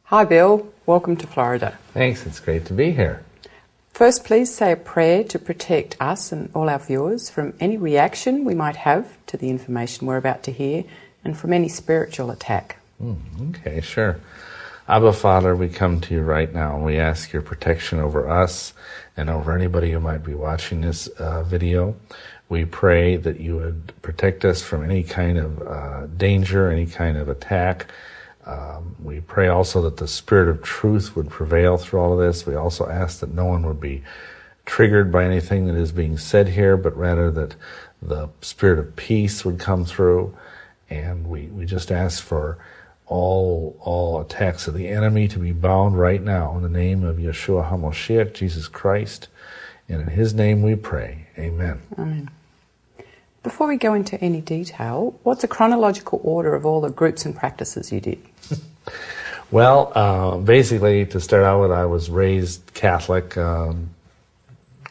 Hi Bill, welcome to Florida. Thanks, it's great to be here. First, please say a prayer to protect us and all our viewers from any reaction we might have to the information we're about to hear and from any spiritual attack. Okay, sure. Abba, Father, we come to you right now and we ask your protection over us and over anybody who might be watching this video. We pray that you would protect us from any kind of danger, any kind of attack. We pray also that the spirit of truth would prevail through all of this. We also ask that no one would be triggered by anything that is being said here, but rather that the spirit of peace would come through. And we just ask for all attacks of the enemy to be bound right now in the name of Yeshua HaMoshiach, Jesus Christ. And in his name we pray. Amen. Amen. Before we go into any detail, what's the chronological order of all the groups and practices you did? Well, basically, to start out with, I was raised Catholic,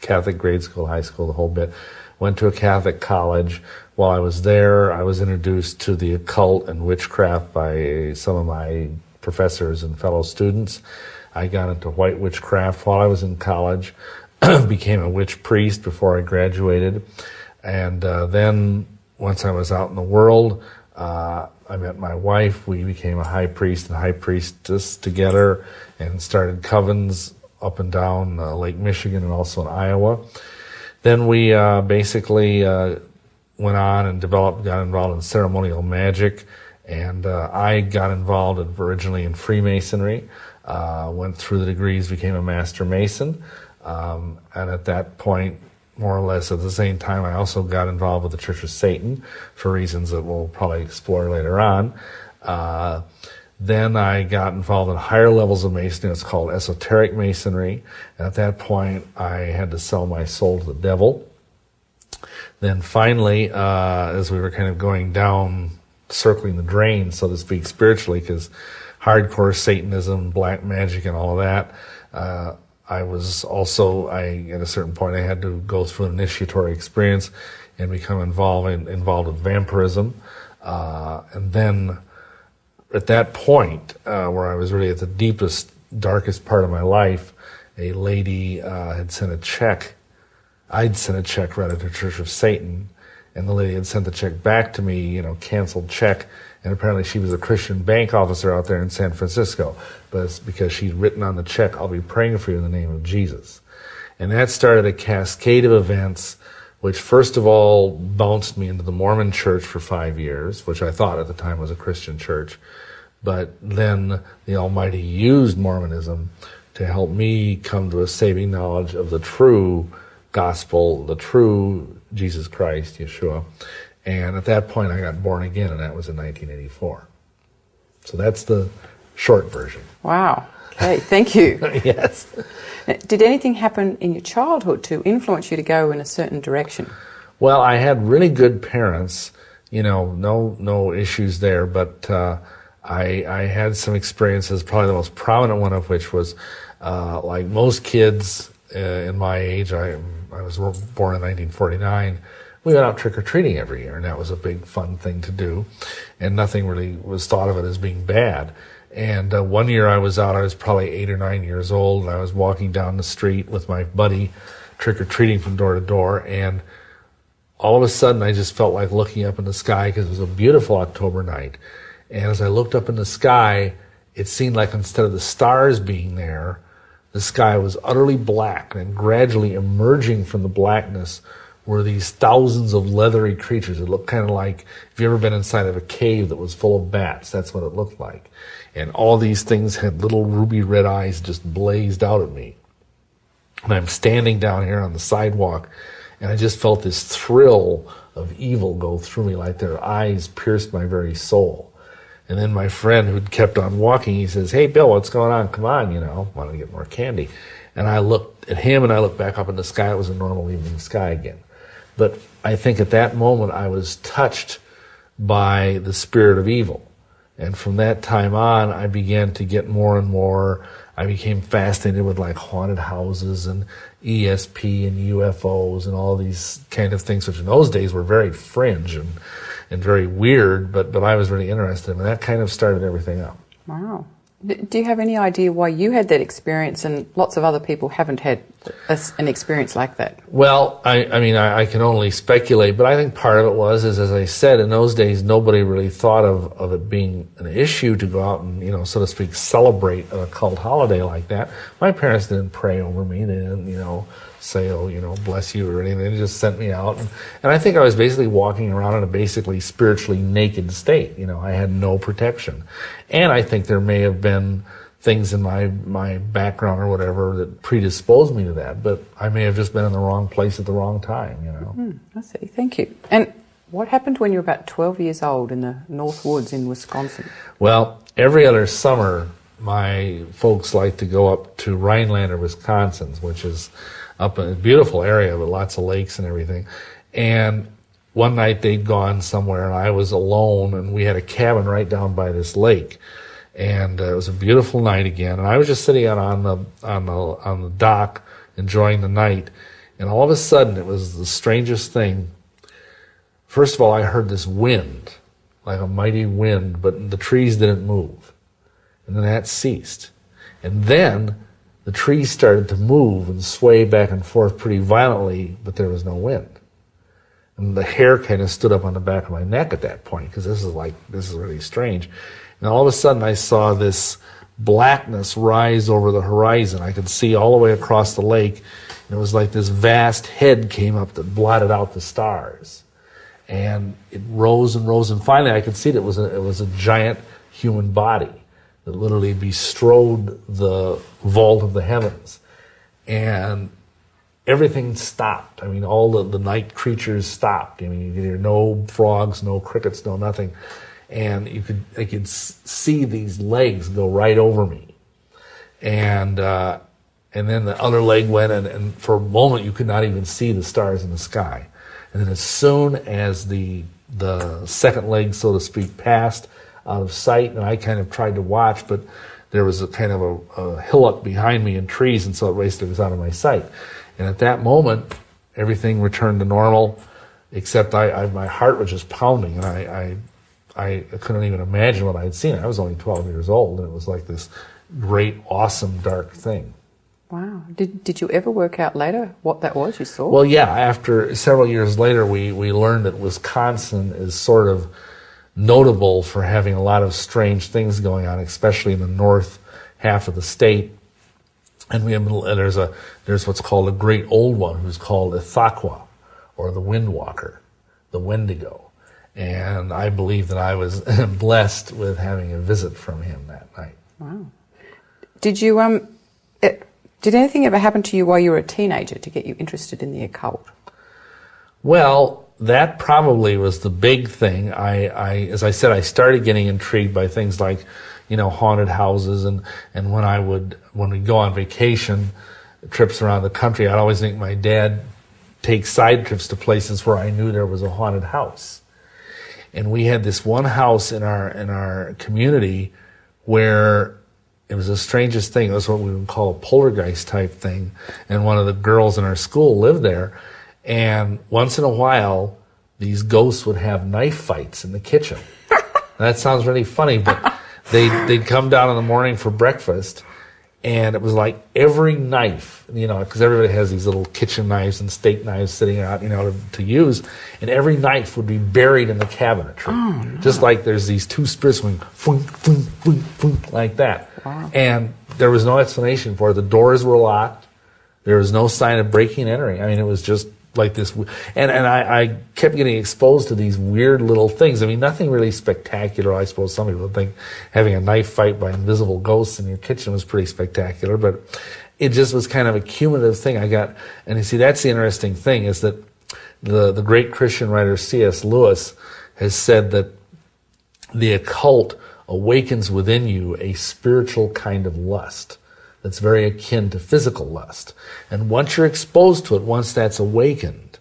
Catholic grade school, high school, the whole bit. Went to a Catholic college. While I was there, I was introduced to the occult and witchcraft by some of my professors and fellow students. I got into white witchcraft while I was in college, became a witch priest before I graduated. And then, once I was out in the world, I met my wife. We became a high priest and high priestess together and started covens up and down Lake Michigan and also in Iowa. Then we basically went on and got involved in ceremonial magic. And I got involved originally in Freemasonry, went through the degrees, became a Master Mason. And at that point, more or less at the same time, I also got involved with the Church of Satan for reasons that we'll probably explore later on. Then I got involved in higher levels of Masonry. It's called esoteric Masonry. And at that point, I had to sell my soul to the devil. Then finally, as we were kind of going down, circling the drain, so to speak, spiritually, because hardcore Satanism, black magic, and all of that, I was also, at a certain point, I had to go through an initiatory experience and become involved with vampirism. And then at that point, where I was really at the deepest, darkest part of my life, a lady had sent a check. I'd sent a check rather to Church of Satan, and the lady had sent the check back to me, canceled check. And apparently she was a Christian bank officer out there in San Francisco. But it's because she'd written on the check, "I'll be praying for you in the name of Jesus." And that started a cascade of events, which first of all bounced me into the Mormon church for 5 years, which I thought at the time was a Christian church. But then the Almighty used Mormonism to help me come to a saving knowledge of the true gospel, the true Jesus Christ, Yeshua. And at that point, I got born again, and that was in 1984. So that's the short version. Wow. Okay, thank you. Yes. Did anything happen in your childhood to influence you to go in a certain direction? Well, I had really good parents, no issues there, but I had some experiences, probably the most prominent one of which was, like most kids in my age, I was born in 1949, we went out trick-or-treating every year, and that was a big fun thing to do, and nothing really was thought of it as being bad. And one year I was out, I was probably 8 or 9 years old, and I was walking down the street with my buddy, trick-or-treating from door to door, and all of a sudden I just felt like looking up in the sky because it was a beautiful October night. And as I looked up in the sky, it seemed like instead of the stars being there, the sky was utterly black, and gradually emerging from the blackness were these thousands of leathery creatures. It looked kind of like, if you've ever been inside of a cave that was full of bats, that's what it looked like. And all these things had little ruby red eyes just blazed out at me. And I'm standing down here on the sidewalk, and I just felt this thrill of evil go through me, like their eyes pierced my very soul. And then my friend who'd kept on walking, he says, "Hey, Bill, what's going on? Come on, wanted to get more candy." And I looked at him, and I looked back up in the sky. It was a normal evening sky again. But I think at that moment I was touched by the spirit of evil. And from that time on, I began to get more and more. I became fascinated with like haunted houses and ESP and UFOs and all these kind of things, which in those days were very fringe and very weird, but I was really interested in them. And that kind of started everything up. Wow. Do you have any idea why you had that experience and lots of other people haven't had an experience like that? Well, I mean, I can only speculate, but I think part of it was, as I said, in those days, nobody really thought of it being an issue to go out and, you know, so to speak, celebrate an occult holiday like that. My parents didn't pray over me. They didn't, you know, say, oh, you know, bless you or anything. They just sent me out. And I think I was basically walking around in a basically spiritually naked state. You know, I had no protection. And I think there may have been things in my background or whatever that predisposed me to that. But I may have just been in the wrong place at the wrong time, you know. I see. Thank you. And what happened when you were about 12 years old in the North Woods in Wisconsin? Well, every other summer, my folks like to go up to Rhinelander, Wisconsin, which is up in a beautiful area with lots of lakes and everything. And one night they'd gone somewhere and I was alone, and we had a cabin right down by this lake. And it was a beautiful night again. And I was just sitting out on the dock enjoying the night. And all of a sudden, it was the strangest thing. First of all, I heard this wind, like a mighty wind, but the trees didn't move. And then that ceased. And then the trees started to move and sway back and forth pretty violently, but there was no wind. And the hair kind of stood up on the back of my neck at that point, because this is really strange. And all of a sudden I saw this blackness rise over the horizon. I could see all the way across the lake. And it was like this vast head came up that blotted out the stars. And it rose and rose, and finally I could see that it was a giant human body that literally bestrode the vault of the heavens. And everything stopped. I mean, all the night creatures stopped. I mean, you could hear no frogs, no crickets, no nothing. And I could see these legs go right over me. And then the other leg went, and for a moment you could not even see the stars in the sky. And then as soon as the second leg, so to speak, passed out of sight, and I kind of tried to watch, but there was a kind of a hillock behind me and trees, and so it basically was out of my sight. And at that moment, everything returned to normal, except my heart was just pounding, and I couldn't even imagine what I had seen. I was only 12 years old, and it was like this great, awesome, dark thing. Wow. Did you ever work out later what that was you saw? Well, yeah. After several years later, we learned that Wisconsin is sort of notable for having a lot of strange things going on, especially in the north half of the state. And there's what's called a great old one, who's called Ithaqua, or the Windwalker, the Wendigo. And I believe that I was blessed with having a visit from him that night. Wow. Did anything ever happen to you while you were a teenager to get you interested in the occult? Well, that probably was the big thing. As I said, I started getting intrigued by things like, you know, haunted houses, and when we'd go on vacation, trips around the country, I'd always make my dad take side trips to places where I knew there was a haunted house. And we had this one house in our community where it was the strangest thing. It was what we would call a poltergeist type thing. And one of the girls in our school lived there. And once in a while, these ghosts would have knife fights in the kitchen. That sounds really funny, but they'd come down in the morning for breakfast, and it was like every knife, you know, because everybody has these little kitchen knives and steak knives sitting out, you know, to use, and every knife would be buried in the cabinetry. Oh, no. Just like there's these two spirits going, funk, funk, funk, funk, like that. Wow. And there was no explanation for it. The doors were locked. There was no sign of breaking and entering. I mean, it was just like this. And I kept getting exposed to these weird little things. I mean, nothing really spectacular. I suppose some people think having a knife fight by invisible ghosts in your kitchen was pretty spectacular, but it just was kind of a cumulative thing I got. And you see, that's the interesting thing, is that the great Christian writer C.S. Lewis has said that the occult awakens within you a spiritual kind of lust that's very akin to physical lust. And once you're exposed to it, once that's awakened,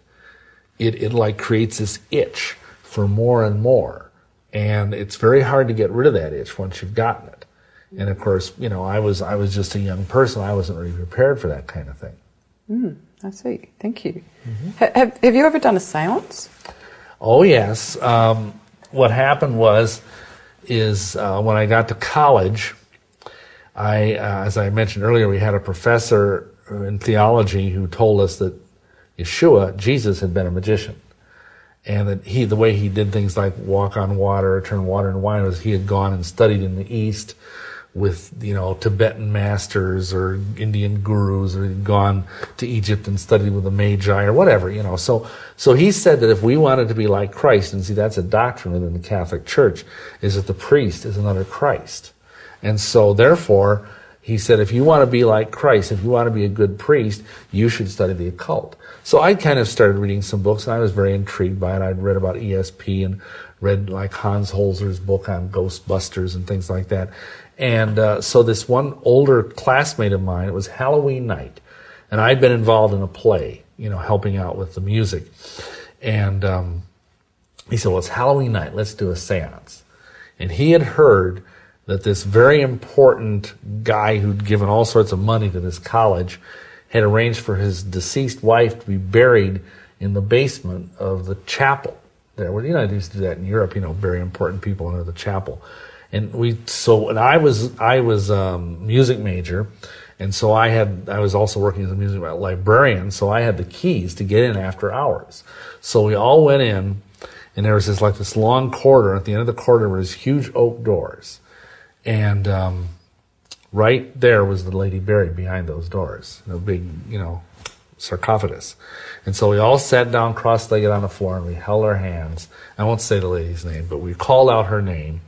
it like creates this itch for more and more. And it's very hard to get rid of that itch once you've gotten it. And of course, you know, I was just a young person. I wasn't really prepared for that kind of thing. I see. Thank you. Mm-hmm. Have you ever done a seance? Oh, yes. What happened was when I got to college, As I mentioned earlier, we had a professor in theology who told us that Yeshua, Jesus, had been a magician. And that the way he did things like walk on water, or turn water into wine, was he had gone and studied in the East with, Tibetan masters or Indian gurus, or he'd gone to Egypt and studied with the Magi or whatever, So he said that if we wanted to be like Christ, and see, that's a doctrine within the Catholic Church, is that the priest is another Christ. And so therefore, he said, if you want to be like Christ, if you want to be a good priest, you should study the occult. So I kind of started reading some books, and I was very intrigued by it. I'd read about ESP and read like Hans Holzer's book on Ghostbusters and things like that. And so this one older classmate of mine, it was Halloween night, and I'd been involved in a play, helping out with the music. And he said, well, it's Halloween night, let's do a seance. And he had heard that this very important guy who'd given all sorts of money to this college had arranged for his deceased wife to be buried in the basement of the chapel there. Well, they used to do that in Europe, bury important people under the chapel. And I was music major, and so I was also working as a music librarian, so I had the keys to get in after hours. So we all went in, and there was this long corridor. At the end of the corridor were these huge oak doors. And right there was the lady buried behind those doors, a big, sarcophagus. And so we all sat down cross-legged on the floor, and we held our hands. I won't say the lady's name, but we called out her name.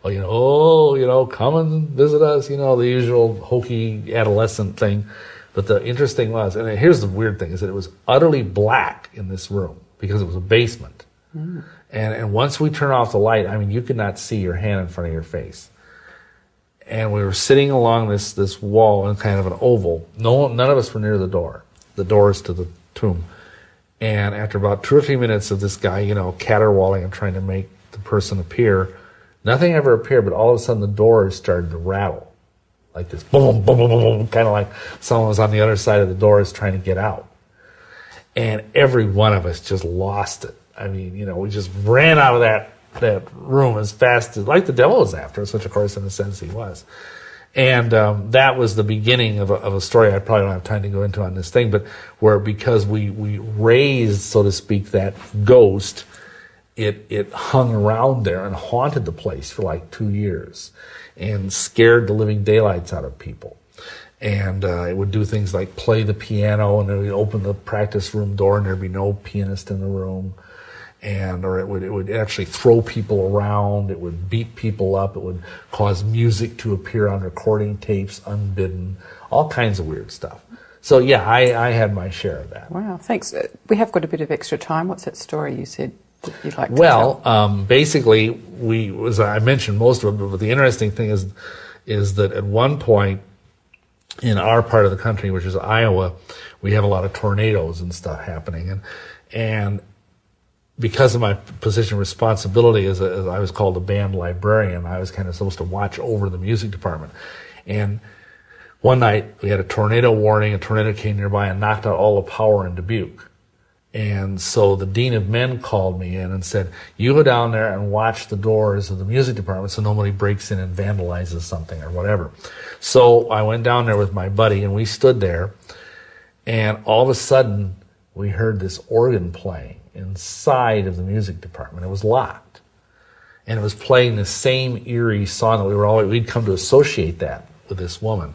Come and visit us, the usual hokey adolescent thing. But the interesting was, and here's the weird thing, is that it was utterly black in this room because it was a basement. Mm. And once we turned off the light, you could not see your hand in front of your face. And we were sitting along this wall in kind of an oval. None of us were near the door. The doors to the tomb. And after about 2 or 3 minutes of this guy, caterwauling and trying to make the person appear, nothing ever appeared, but all of a sudden the doors started to rattle. Like this, boom, boom, boom, boom, boom, kind of like someone was on the other side of the doors trying to get out. And every one of us just lost it. We just ran out of that room as fast as, like the devil was after us, which of course in a sense he was. And that was the beginning of a story I probably don't have time to go into on this thing, but where because we raised, so to speak, that ghost, it hung around there and haunted the place for like 2 years and scared the living daylights out of people. And it would do things like play the piano, and then we'd open the practice room door and there'd be no pianist in the room. Or it would actually throw people around. It would beat people up. It would cause music to appear on recording tapes unbidden. All kinds of weird stuff. So yeah, I had my share of that. Wow, thanks. We have got a bit of extra time. What's that story you said that you'd like to tell? Basically, as I mentioned most of it, but the interesting thing is that at one point in our part of the country, which is Iowa, we have a lot of tornadoes and stuff happening, and because of my position of responsibility as I was called a band librarian, I was kind of supposed to watch over the music department. And one night we had a tornado warning. A tornado came nearby and knocked out all the power in Dubuque. And so the dean of men called me in and said, you go down there and watch the doors of the music department so nobody breaks in and vandalizes something or whatever. So I went down there with my buddy, and we stood there, and all of a sudden we heard this organ playing inside of the music department. It was locked, and it was playing the same eerie song that we'd come to associate that with this woman.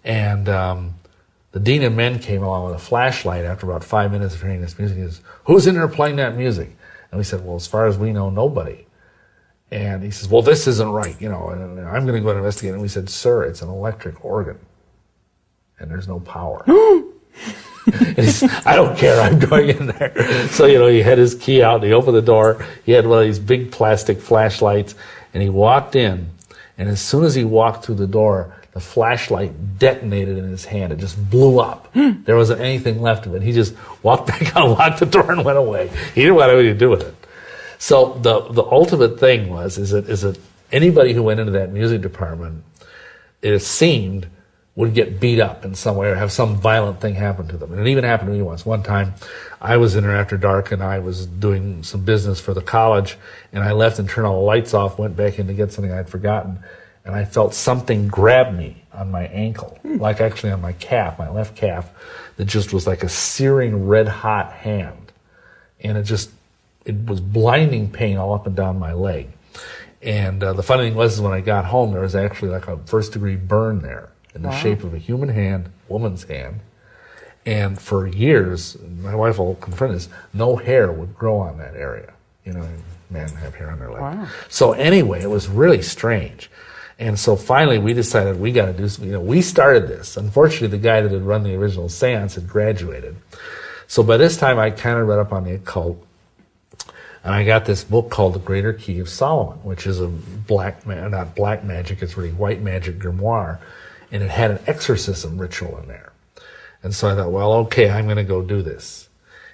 And the dean of men came along with a flashlight after about 5 minutes of hearing this music. He says, who's in there playing that music? And we said, well, as far as we know, nobody. And he says, well, this isn't right, and I'm going to go and investigate. And we said, sir, it's an electric organ, and there's no power. And he said, I don't care, I'm going in there. So, he had his key out, and he opened the door. He had one of these big plastic flashlights, and he walked in. And as soon as he walked through the door, the flashlight detonated in his hand. It just blew up. There wasn't anything left of it. He just walked back out, locked the door, and went away. He didn't want anything to do with it. So the ultimate thing is that anybody who went into that music department, it seemed, would get beat up in some way or have some violent thing happen to them. And it even happened to me once. One time, I was in there after dark, and I was doing some business for the college, and I left and turned all the lights off, went back in to get something I'd forgotten. and I felt something grab me on my ankle, like actually on my calf, my left calf, that just was like a searing red-hot hand. And it was blinding pain all up and down my leg. And the funny thing was when I got home, there was actually like a first-degree burn there in the shape of a human hand, woman's hand. And for years, my wife will confirm this, no hair would grow on that area. You know, men have hair on their leg. Wow. So anyway, it was really strange. And so finally we decided we got to do something. We started this. Unfortunately, the guy that had run the original seance had graduated. So by this time, I kind of read up on the occult. And I got this book called The Greater Key of Solomon, which is a not black magic, it's really white magic grimoire. And it had an exorcism ritual in there. And so I thought, well, okay, I'm going to go do this.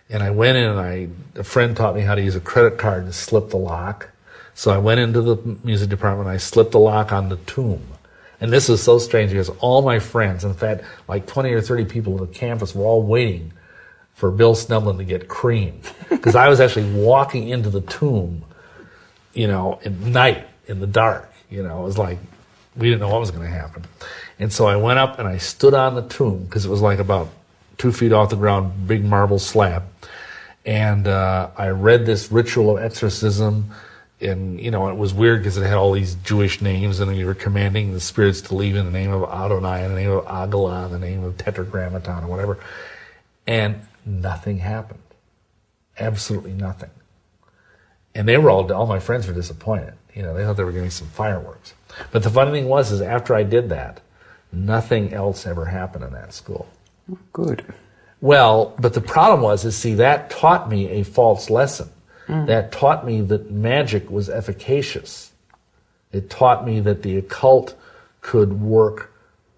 And I went in and a friend taught me how to use a credit card to slip the lock. So I went into the music department and I slipped the lock on the tomb. And this was so strange because all my friends, in fact, like 20 or 30 people on the campus were all waiting for Bill Schnoebelen to get creamed. Because I was actually walking into the tomb, at night, in the dark. It was like, we didn't know what was going to happen. And so I went up and I stood on the tomb, because it was like about 2 feet off the ground, big marble slab. And I read this ritual of exorcism. And, it was weird because it had all these Jewish names, and you were commanding the spirits to leave in the name of Adonai, in the name of Agala, in the name of Tetragrammaton, or whatever. And nothing happened. Absolutely nothing. And they were all my friends were disappointed. They thought they were getting some fireworks. But the funny thing was, after I did that, nothing else ever happened in that school. Good. Well, but the problem was, that taught me a false lesson. That taught me that magic was efficacious. It taught me that the occult could work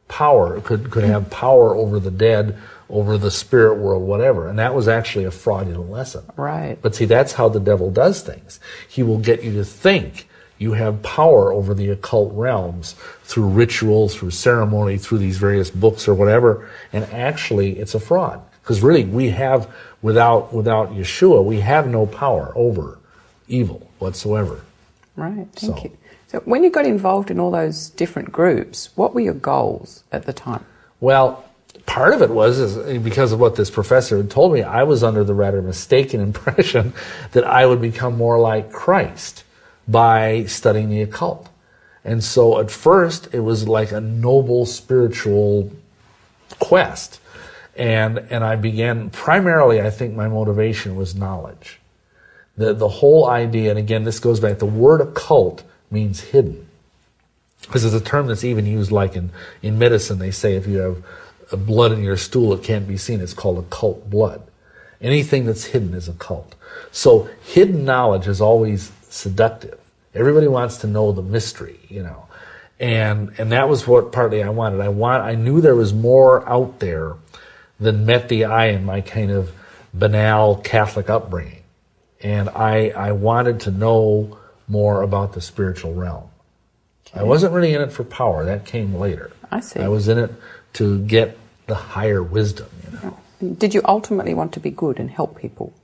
power, could have power over the dead, over the spirit world, whatever. And that was actually a fraudulent lesson. Right. But see, that's how the devil does things. He will get you to think you have power over the occult realms through ritual, through ceremony, through these various books or whatever. And actually, it's a fraud. Because really, we have, without Yeshua, we have no power over evil whatsoever. Right, thank you. So when you got involved in all those different groups, what were your goals at the time? Well, part of it was because of what this professor had told me. I was under the rather mistaken impression that I would become more like Christ by studying the occult. And so at first, it was like a noble spiritual quest. And I began, primarily, I think my motivation was knowledge. The whole idea, and again, this goes back, the word occult means hidden. This is a term that's even used like in medicine. They say if you have blood in your stool, it can't be seen. It's called occult blood. Anything that's hidden is occult. So hidden knowledge is always seductive. Everybody wants to know the mystery, And that was what partly I wanted. I knew there was more out there than met the eye in my kind of banal Catholic upbringing. And I wanted to know more about the spiritual realm. Okay. I wasn't really in it for power. That came later. I see. I was in it to get the higher wisdom, Did you ultimately want to be good and help people?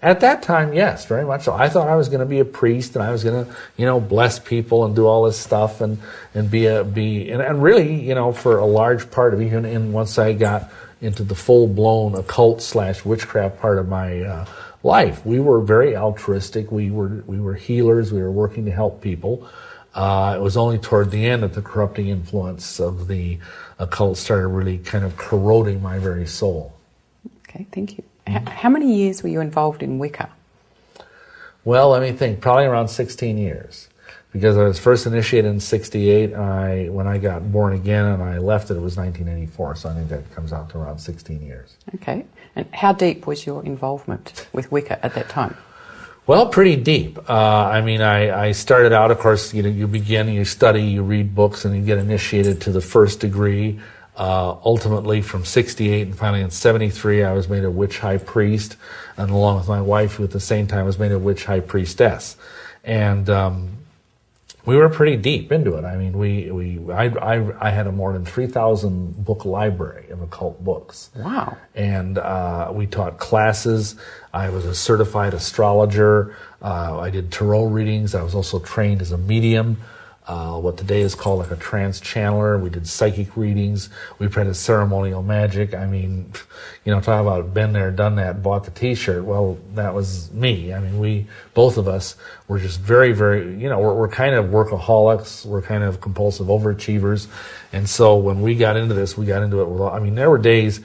At that time, yes, very much so. I thought I was going to be a priest, and I was going to, bless people and do all this stuff, and really, for a large part of even once I got into the full-blown occult/witchcraft part of my life, we were very altruistic. We were healers. We were working to help people. It was only toward the end that the corrupting influence of the occult started really kind of corroding my very soul. Okay, thank you. How many years were you involved in Wicca? Well, let me think. Probably around 16 years. Because I was first initiated in 1968. When I got born again and I left it was 1984. So I think that comes out to around 16 years. Okay. And how deep was your involvement with Wicca at that time? Well, pretty deep. I started out, of course, you begin, you study, you read books, and you get initiated to the first degree. Ultimately, from 1968 and finally in 1973, I was made a witch high priest, and along with my wife, who at the same time was made a witch high priestess. And we were pretty deep into it. I mean, I had a more than 3,000 book library of occult books. Wow. And we taught classes. I was a certified astrologer. I did tarot readings. I was also trained as a medium. what today is called like a trance channeler. We did psychic readings. We practiced ceremonial magic. I mean, talk about been there, done that, bought the T-shirt. Well, that was me. I mean, both of us were just very, very, we're kind of workaholics. We're kind of compulsive overachievers. And so when we got into this, we got into it with, there were days,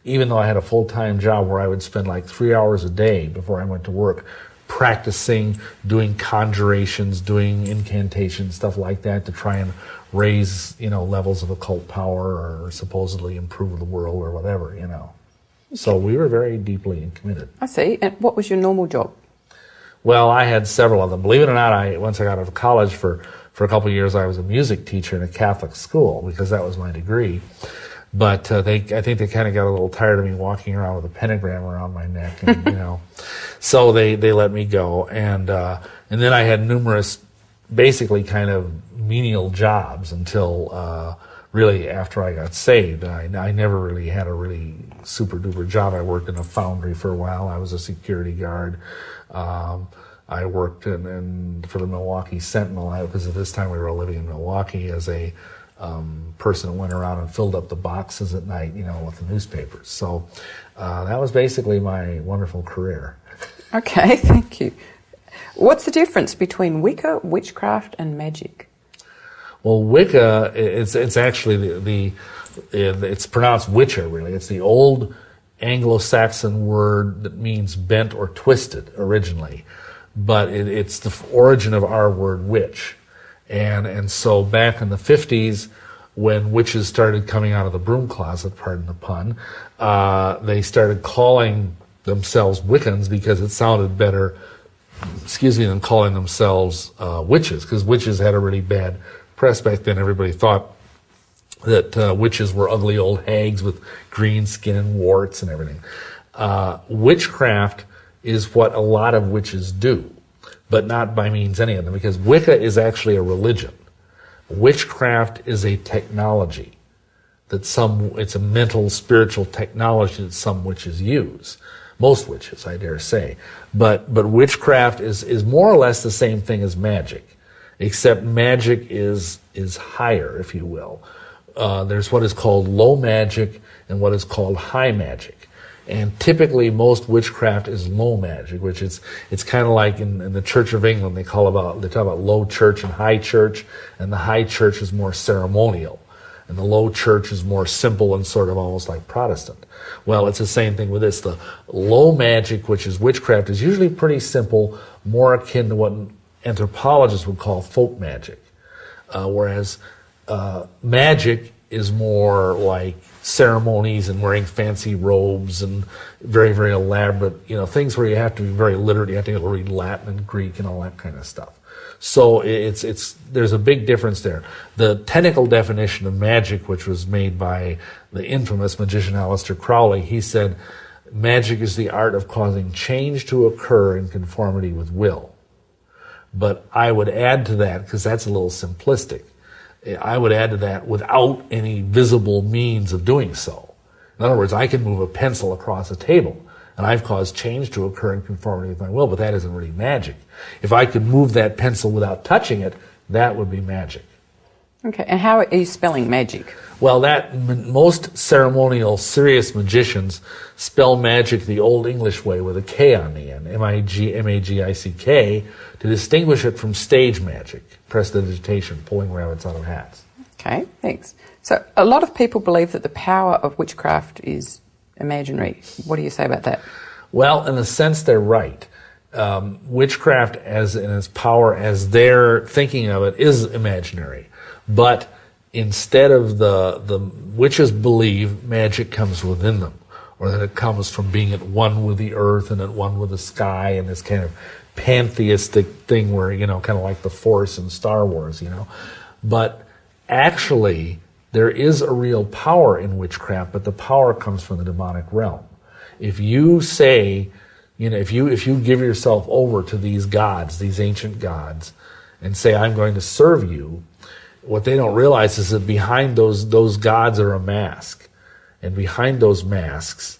even though I had a full-time job, where I would spend like 3 hours a day before I went to work practicing, doing conjurations, doing incantations, stuff like that to try and raise, levels of occult power or supposedly improve the world or whatever, So we were very deeply committed. I see. And what was your normal job? Well, I had several of them. Believe it or not, once I got out of college for a couple of years, I was a music teacher in a Catholic school because that was my degree. But I think they kind of got a little tired of me walking around with a pentagram around my neck, and, so they let me go. And then I had numerous, basically kind of menial jobs until really after I got saved. I never really had a really super duper job. I worked in a foundry for a while. I was a security guard. I worked for the Milwaukee Sentinel because at this time we were living in Milwaukee as a person who went around and filled up the boxes at night, with the newspapers. So that was basically my wonderful career. Okay, thank you. What's the difference between Wicca, witchcraft, and magic? Well, Wicca, it's actually it's pronounced witcher, really. It's the old Anglo-Saxon word that means bent or twisted originally, but it's the origin of our word witch. And so back in the 50s, when witches started coming out of the broom closet, pardon the pun, they started calling themselves Wiccans because it sounded better, than calling themselves witches, because witches had a really bad press back then. Everybody thought that witches were ugly old hags with green skin and warts and everything. Witchcraft is what a lot of witches do, but not by means any of them, because Wicca is actually a religion. Witchcraft is a technology it's a mental, spiritual technology that some witches use. Most witches, I dare say. But witchcraft is more or less the same thing as magic, except magic is higher, if you will. There's what is called low magic and what is called high magic. And typically most witchcraft is low magic, which it's kind of like in the Church of England, they talk about low church and high church, and the high church is more ceremonial, and the low church is more simple and sort of almost like Protestant. Well, it's the same thing with this. The low magic, which is witchcraft, is usually pretty simple, more akin to what anthropologists would call folk magic, whereas magic is more like ceremonies and wearing fancy robes and very, very elaborate, things where you have to be very literate. You have to be able to read Latin and Greek and all that kind of stuff. So there's a big difference there. The technical definition of magic, which was made by the infamous magician Aleister Crowley, he said, magic is the art of causing change to occur in conformity with will. But I would add to that, because that's a little simplistic, I would add to that without any visible means of doing so. In other words, I can move a pencil across a table, and I've caused change to occur in conformity with my will, but that isn't really magic. If I could move that pencil without touching it, that would be magic. Okay, and how are you spelling magic? Well, most ceremonial, serious magicians spell magic the old English way with a K on the end, M-A-G-I-C-K, to distinguish it from stage magic, prestidigitation, pulling rabbits out of hats. Okay, thanks. So a lot of people believe that the power of witchcraft is imaginary. What do you say about that? Well, in a sense, they're right. Witchcraft, as in its power, as they're thinking of it, is imaginary. But instead of the witches believe magic comes within them, or that it comes from being at one with the earth and at one with the sky, and this kind of pantheistic thing where, kind of like the Force in Star Wars, But actually, there is a real power in witchcraft, but the power comes from the demonic realm. If you say, if you give yourself over to these gods, these ancient gods, and say, I'm going to serve you, what they don't realize is that behind those gods are a mask. And behind those masks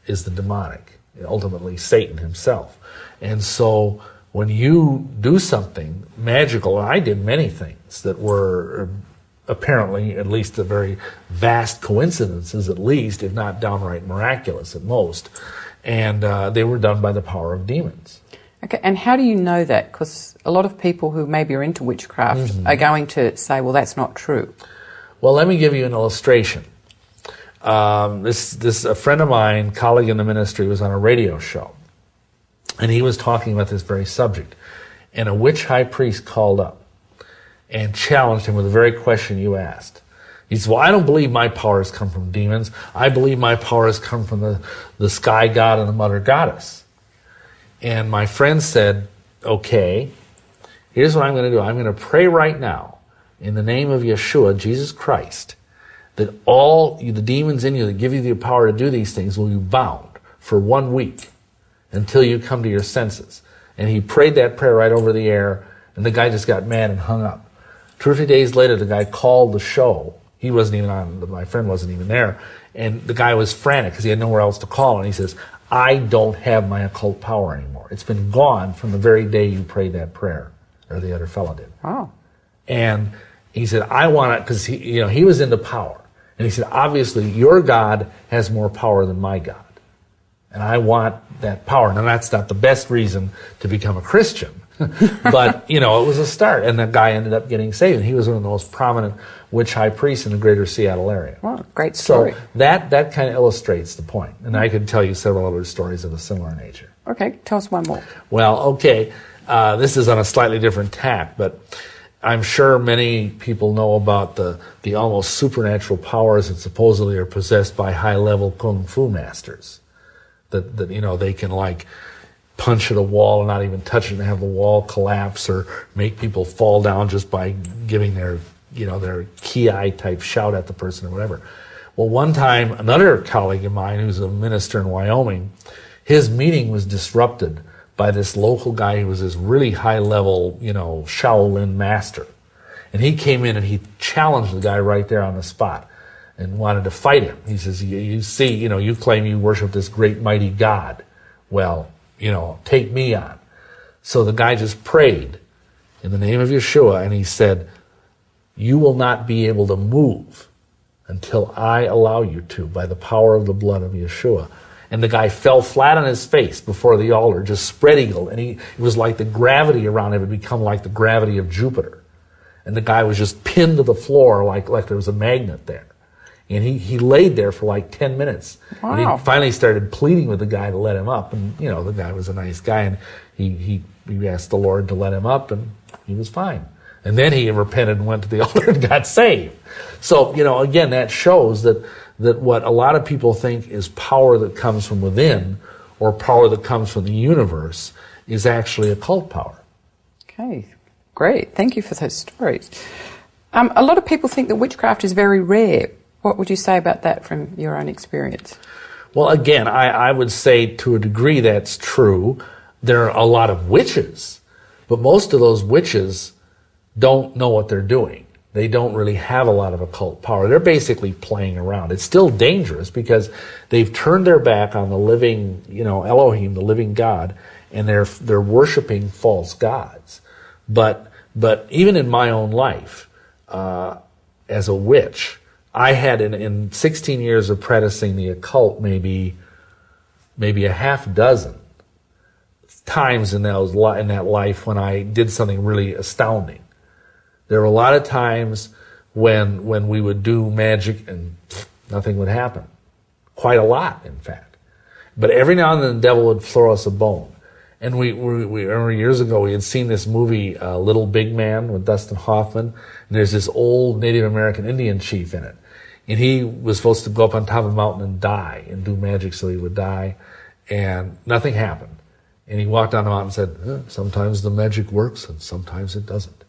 is the demonic, ultimately Satan himself. And so when you do something magical, and I did many things that were apparently, at least a very vast coincidences, at least, if not downright miraculous at most, and they were done by the power of demons. Okay, and how do you know that? Because a lot of people who maybe are into witchcraft are going to say, well, that's not true. Well, let me give you an illustration. This a friend of mine, colleague in the ministry, was on a radio show, and he was talking about this very subject. And a witch high priest called up and challenged him with the very question you asked. He said, well, I don't believe my powers come from demons. I believe my powers come from the sky god and the mother goddess. And my friend said, okay, here's what I'm going to do. I'm going to pray right now in the name of Yeshua, Jesus Christ, that all the demons in you that give you the power to do these things will be bound for 1 week until you come to your senses. And he prayed that prayer right over the air, and the guy just got mad and hung up. 2 or 3 days later, the guy called the show. He wasn't even on, my friend wasn't even there, and the guy was frantic because he had nowhere else to call, and he says, I don't have my occult power anymore. It's been gone from the very day you prayed that prayer, or the other fellow did. Oh. And he said, I want it, because he was into power. And he said, obviously, your God has more power than my God. And I want that power. Now, that's not the best reason to become a Christian. But, it was a start. And that guy ended up getting saved. And he was one of the most prominent witch high priests in the greater Seattle area. Wow, great story. So that kind of illustrates the point. And I could tell you several other stories of a similar nature. Okay, tell us one more. Well, okay. This is on a slightly different tack, but I'm sure many people know about the almost supernatural powers that supposedly are possessed by high-level kung fu masters. That they can like punch at a wall and not even touch it and have the wall collapse, or make people fall down just by giving their ki type shout at the person or whatever. Well, one time, another colleague of mine who's a minister in Wyoming, his meeting was disrupted by this local guy who was this really high-level, Shaolin master. And he came in and he challenged the guy right there on the spot and wanted to fight him. He says, you claim you worship this great mighty God. Well, take me on. So the guy just prayed in the name of Yeshua, and he said, you will not be able to move until I allow you to, by the power of the blood of Yeshua. And the guy fell flat on his face before the altar, just spread-eagled, and it was like the gravity around him had become like the gravity of Jupiter. And the guy was just pinned to the floor like there was a magnet there. And he laid there for like 10 minutes. Wow. And he finally started pleading with the guy to let him up. And, the guy was a nice guy, and he asked the Lord to let him up, and he was fine. And then he repented and went to the altar and got saved. So, again, that shows that what a lot of people think is power that comes from within, or power that comes from the universe, is actually occult power. Okay, great. Thank you for those stories. A lot of people think that witchcraft is very rare. What would you say about that from your own experience? Well, again, I would say to a degree that's true. There are a lot of witches, but most of those witches don't know what they're doing. They don't really have a lot of occult power. They're basically playing around. It's still dangerous because they've turned their back on the living, Elohim, the living God, and they're worshiping false gods. But even in my own life, as a witch, I had in 16 years of practicing the occult maybe a half dozen times in that life when I did something really astounding. There were a lot of times when we would do magic and nothing would happen. Quite a lot, in fact. But every now and then the devil would throw us a bone. And we remember years ago we had seen this movie, Little Big Man, with Dustin Hoffman. And there's this old Native American Indian chief in it. And he was supposed to go up on top of a mountain and die and do magic so he would die. And nothing happened. And he walked down the mountain and said, sometimes the magic works and sometimes it doesn't.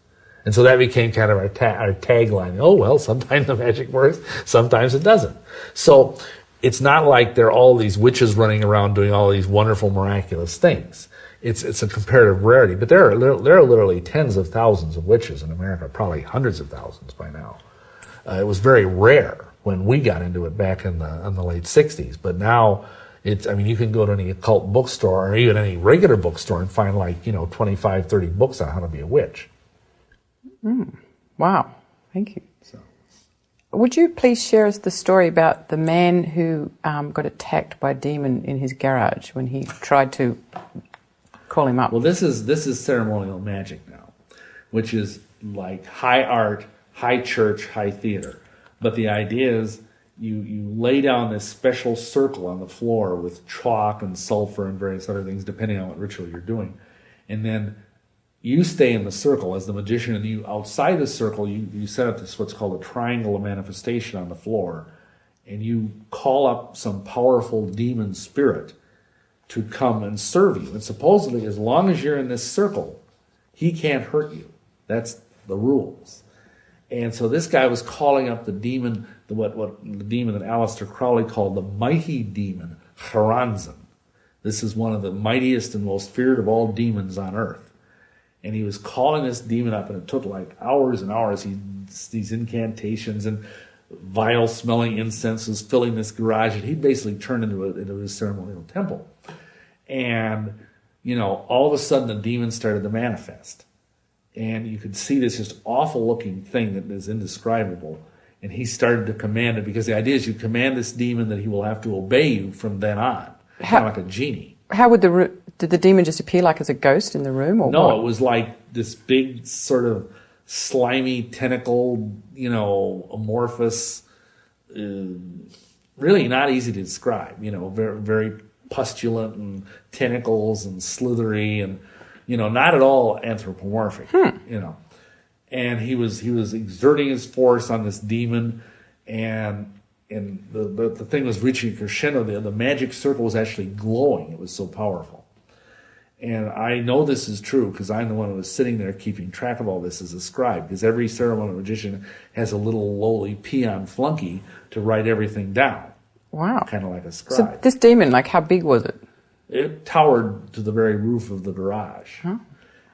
And so that became kind of our tagline. Oh, well, sometimes the magic works, sometimes it doesn't. So it's not like there are all these witches running around doing all these wonderful, miraculous things. It's a comparative rarity. But there are literally tens of thousands of witches in America, probably hundreds of thousands by now. It was very rare when we got into it back in the late 60s. But now, I mean, you can go to any occult bookstore or even any regular bookstore and find 25, 30 books on how to be a witch. Wow. Thank you. Would you please share us the story about the man who got attacked by a demon in his garage when he tried to call him up? Well, this is ceremonial magic now, which is like high art, high church, high theater. But the idea is you lay down this special circle on the floor with chalk and sulfur and various other things, depending on what ritual you're doing. And then you stay in the circle as the magician, and you outside the circle, you set up this what's called a triangle of manifestation on the floor, and you call up some powerful demon spirit to come and serve you. And supposedly, as long as you're in this circle, he can't hurt you. That's the rules. And so this guy was calling up the demon, the demon that Aleister Crowley called the mighty demon, Haranzan. This is one of the mightiest and most feared of all demons on earth. And he was calling this demon up, and it took like hours and hours. These incantations and vile-smelling incense was filling this garage, and he basically turned into his ceremonial temple. And, all of a sudden the demon started to manifest. And you could see this just awful-looking thing that is indescribable. And he started to command it, because the idea is you command this demon that he will have to obey you from then on, kind of like a genie. How did the demon just appear like as a ghost in the room? Or no, what? It was like this big sort of slimy tentacle, amorphous, really not easy to describe, very, very pustulant and tentacles and slithery and, not at all anthropomorphic, And he was exerting his force on this demon, and the thing was reaching a crescendo. The magic circle was actually glowing. It was so powerful. And I know this is true because I'm the one who was sitting there keeping track of all this as a scribe, because every ceremonial magician has a little lowly peon flunky to write everything down. Wow. Kind of like a scribe. So this demon, how big was it? It towered to the very roof of the garage. Huh?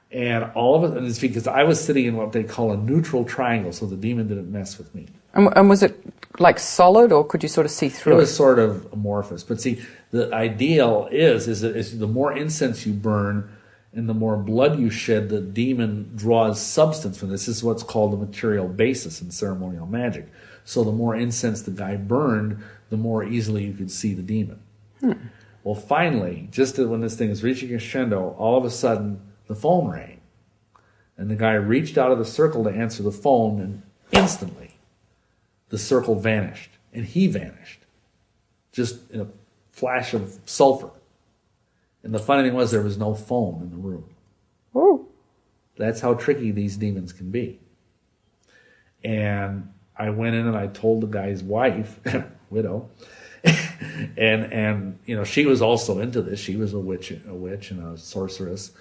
And all of it, and it's because I was sitting in what they call a neutral triangle, so the demon didn't mess with me. And was it like solid, or could you sort of see through it? It was sort of amorphous. But see, the ideal is that the more incense you burn and the more blood you shed, the demon draws substance from this. This is what's called the material basis in ceremonial magic. So the more incense the guy burned, the more easily you could see the demon. Well, finally, just when this thing is reaching a crescendo, all of a sudden the phone rang. And the guy reached out of the circle to answer the phone, and instantly the circle vanished, and he vanished, just in a flash of sulfur. And the funny thing was, there was no phone in the room. Ooh. That's how tricky these demons can be. And I went in and I told the guy's wife, widow, and she was also into this. She was a witch and a sorceress.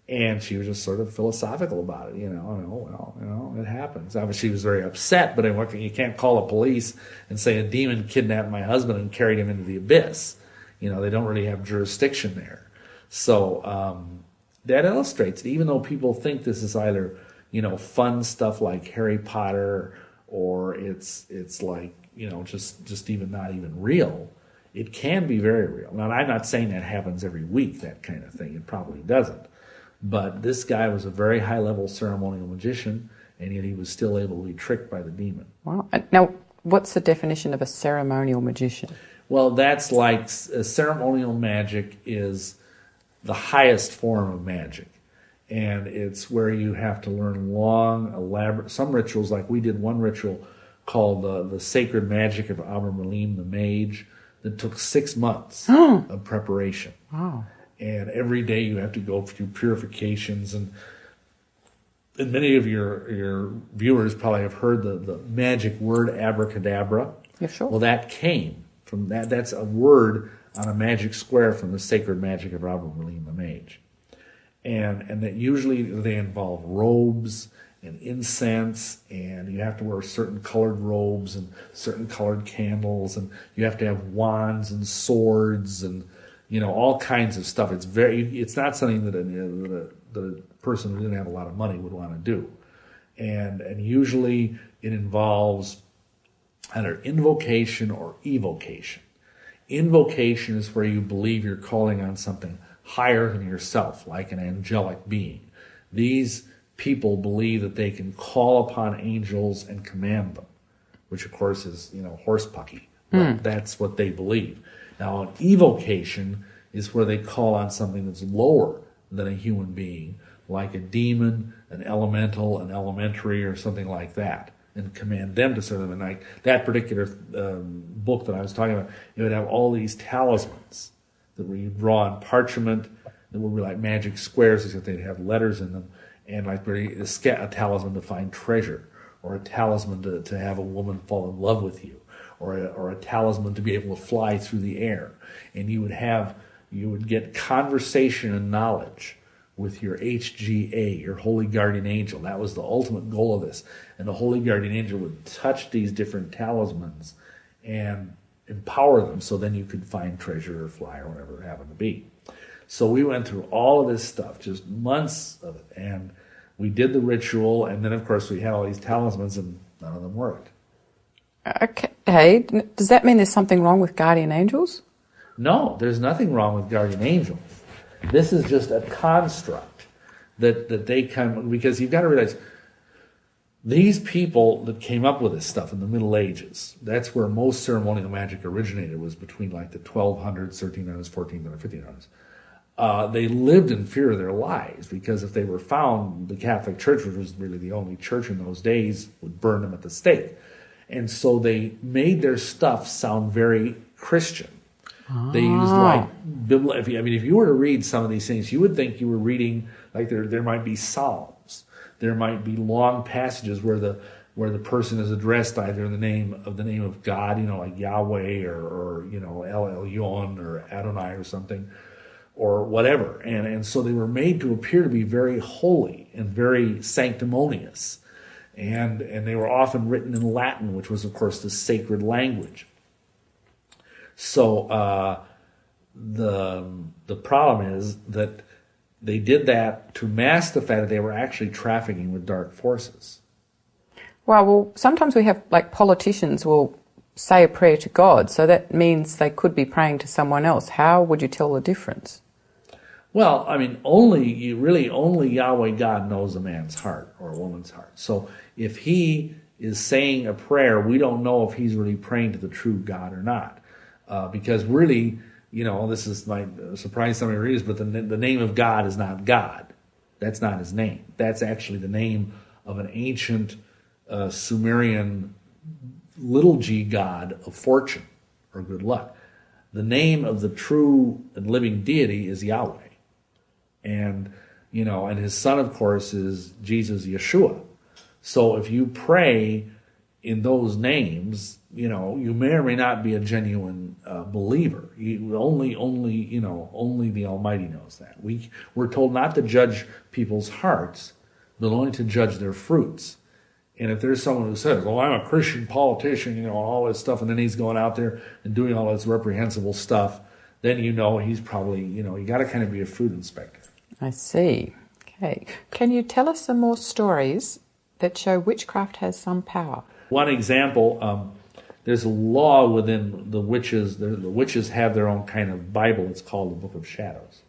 And she was just sort of philosophical about it, it happens. Obviously, she was very upset, but you can't call the police and say a demon kidnapped my husband and carried him into the abyss. They don't really have jurisdiction there. So that illustrates it. Even though people think this is either, fun stuff like Harry Potter, or it's like, just even not even real, it can be very real. Now, I'm not saying that happens every week, that kind of thing. It probably doesn't. But this guy was a very high-level ceremonial magician, and yet he was still able to be tricked by the demon. Wow. Now, what's the definition of a ceremonial magician? Well, that's like ceremonial magic is the highest form of magic. And it's where you have to learn long, elaborate, some rituals, like we did one ritual called the Sacred Magic of Abramelin the Mage, that took 6 months of preparation. Wow. And every day you have to go through purifications, and many of your viewers probably have heard the magic word abracadabra. Yeah, sure. Well, that came from that. That's a word on a magic square from the Sacred Magic of Abramelin the Mage, and that usually they involve robes and incense, and you have to wear certain colored robes and certain colored candles, and you have to have wands and swords and all kinds of stuff. It's not something that the person who didn't have a lot of money would want to do. And usually it involves either invocation or evocation. Invocation is where you believe you're calling on something higher than yourself, like an angelic being. These people believe that they can call upon angels and command them, which of course is, horsepucky. But that's what they believe. Now, an evocation is where they call on something that's lower than a human being, like a demon, an elemental, an elementary, or something like that, and command them to serve them. And like that particular book that I was talking about, it would have all these talismans that were you draw on parchment that would be like magic squares, except they'd have letters in them, and like a talisman to find treasure, or a talisman to have a woman fall in love with you, or a talisman to be able to fly through the air. And you would get conversation and knowledge with your HGA, your holy guardian angel. That was the ultimate goal of this. And the holy guardian angel would touch these different talismans and empower them, so then you could find treasure or fly or whatever it happened to be. So we went through all of this stuff, just months of it, and we did the ritual, and then of course we had all these talismans, and none of them worked. Okay, does that mean there's something wrong with guardian angels? No, there's nothing wrong with guardian angels. This is just a construct that they come, because you've got to realize, these people that came up with this stuff in the Middle Ages, that's where most ceremonial magic originated, was between like the 1200s, 1300s, 1400s, 1500s. They lived in fear of their lives, because if they were found, the Catholic Church, which was really the only church in those days, would burn them at the stake. And so they made their stuff sound very Christian. They used like if you were to read some of these things, you would think you were reading, like there might be psalms, there might be long passages where the person is addressed either in the name of God, like Yahweh or El Elyon or Adonai or something, or whatever. And so they were made to appear to be very holy and very sanctimonious. And they were often written in Latin, which was, of course, the sacred language. So the problem is that they did that to mask the fact that they were actually trafficking with dark forces. Well, sometimes we have, like, politicians will say a prayer to God, so that means they could be praying to someone else. How would you tell the difference? Well, I mean, only Yahweh God knows a man's heart or a woman's heart. So if he is saying a prayer, we don't know if he's really praying to the true God or not. Because really, this might surprise some of your readers, but the name of God is not God. That's not his name. That's actually the name of an ancient Sumerian little g god of fortune or good luck. The name of the true and living deity is Yahweh. And his son, of course, is Jesus Yeshua. So if you pray in those names, you may or may not be a genuine believer. Only the Almighty knows that. We're told not to judge people's hearts, but only to judge their fruits. And if there's someone who says, "Oh, I'm a Christian politician," all this stuff, and then he's going out there and doing all this reprehensible stuff, then he's probably, you got to kind of be a fruit inspector. I see. Okay. Can you tell us some more stories that show witchcraft has some power? One example, there's a law within the witches. The witches have their own kind of Bible. It's called the Book of Shadows.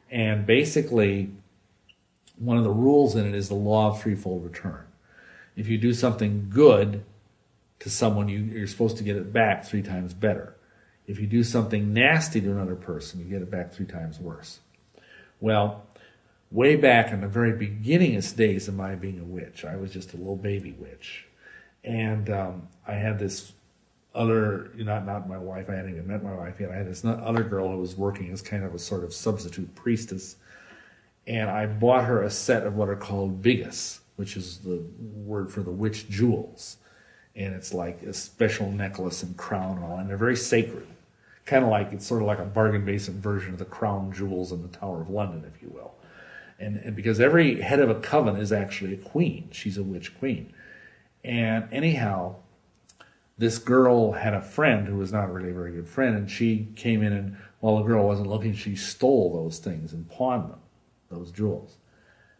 And basically, one of the rules in it is the law of threefold return. If you do something good to someone, you're supposed to get it back 3 times better. If you do something nasty to another person, you get it back 3 times worse. Well, way back in the very beginningest days of my being a witch, I was just a little baby witch. And I had this other, not my wife, I hadn't even met my wife yet, I had this other girl who was working as kind of a sort of substitute priestess. And I bought her a set of what are called vigas, which is the word for the witch jewels. And it's like a special necklace and crown and all, and they're very sacred. It's sort of like a bargain basement version of the crown jewels in the Tower of London, if you will. And because every head of a coven is actually a queen. She's a witch queen. And anyhow, this girl had a friend who was not really a very good friend, and she came in, and while the girl wasn't looking, she stole those things and pawned them, those jewels.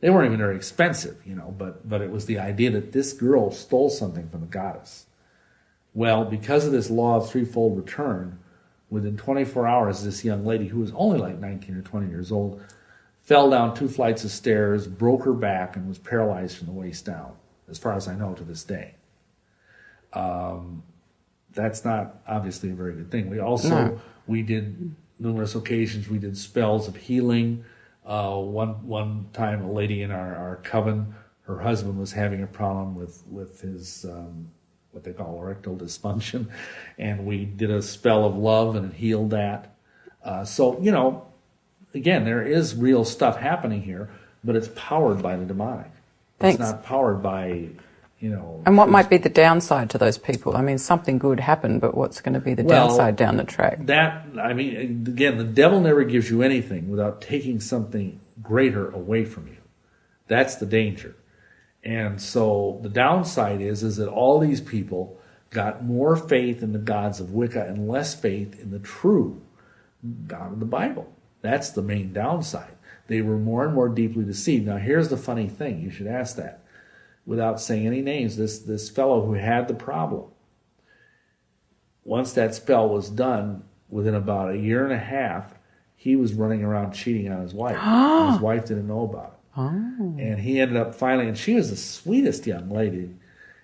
They weren't even very expensive, but it was the idea that this girl stole something from the goddess. Well, because of this law of threefold return, Within 24 hours, this young lady, who was only like 19 or 20 years old, fell down 2 flights of stairs, broke her back, and was paralyzed from the waist down, as far as I know to this day. That's not obviously a very good thing. We did numerous occasions, we did spells of healing. One time, a lady in our coven, her husband was having a problem with his what they call erectile dysfunction, and we did a spell of love and it healed that. So, again, there is real stuff happening here, but it's powered by the demonic. Thanks. It's not powered by, And what might be the downside to those people? I mean, something good happened, but what's going to be the downside down the track? Again, the devil never gives you anything without taking something greater away from you. That's the danger. And so the downside is that all these people got more faith in the gods of Wicca and less faith in the true God of the Bible. That's the main downside. They were more and more deeply deceived. Now, here's the funny thing. You should ask that. Without saying any names, this fellow who had the problem, once that spell was done, within about a year and a half, he was running around cheating on his wife. And his wife didn't know about it. And he ended up finally, and she was the sweetest young lady,